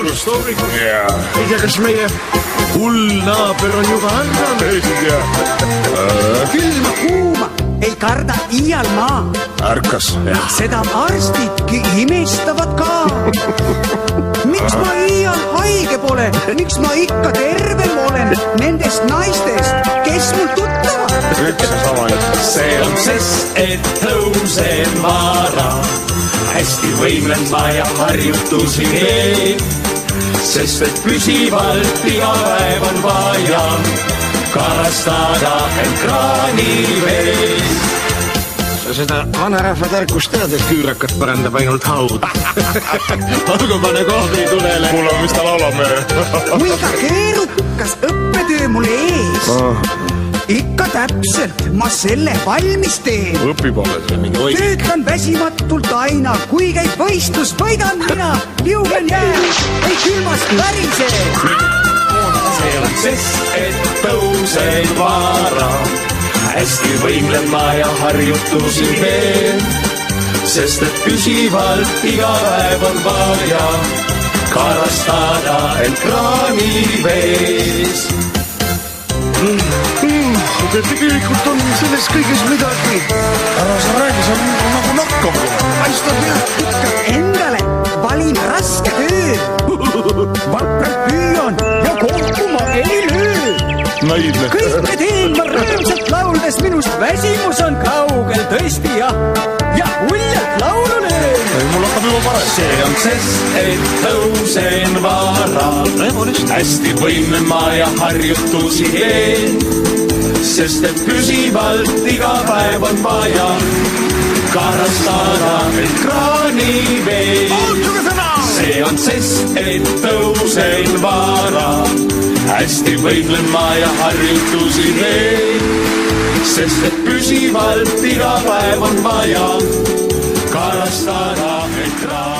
hommikust. Ei tea, kas meie hull naaber on juba ärganud. Külma kuuma ei karda iial maa. Ärkas. Seda arstidki imestavad ka. Miks ma iial haige pole? Miks ma ikka terve olen nendest naistest, kes mul tuttavad? See on sest, et tõusen vara. Hästi võimlen ma ja harjutusi teen. Sest et püsivalt iga päev on vaja karastada end kraaniveel. Sa seda vanarahva tarkust tead, et küürakat parandab ainult haud. Olgu pane kohvi tulele. Kuule, mis ta laulab meile? Kuiga keerukas õppetöö mul ees. Ikka täpselt ma selle valmis teen. Õpipole see mingi oik. Töötan väsimatult aina, kui käib võistlus, võidan mina. Liugen jää, ei külmas värise. See on sest, et tõusen vara. Hästi võimlen ma ja harjutusi teen. Sest et püsivalt iga päev on vaja karastada end kraanivees. Tegelikult on selles kõiges midagi. Ära sa räägi, see on nagu nakkab. Paistab jah. Endale valin raske töö. Vapralt püüan ja kokku ma ei löö. Naidne. Kõike teen ma rõõmsalt lauldes, minust väsimus on kaugel tõesti ja uljalt laulu löön. Mul hakkab juba parem. See on sest, et tõusen vara. Hästi võimlen ma ja harjutusi teen. Sest et püsivalt iga päev on vaja karastada end kraaniveel. See on sest, et tõusen vara. Hästi võimlen ma ja harjutusi teen. Sest et püsivalt iga päev on vaja karastada end kraaniveel.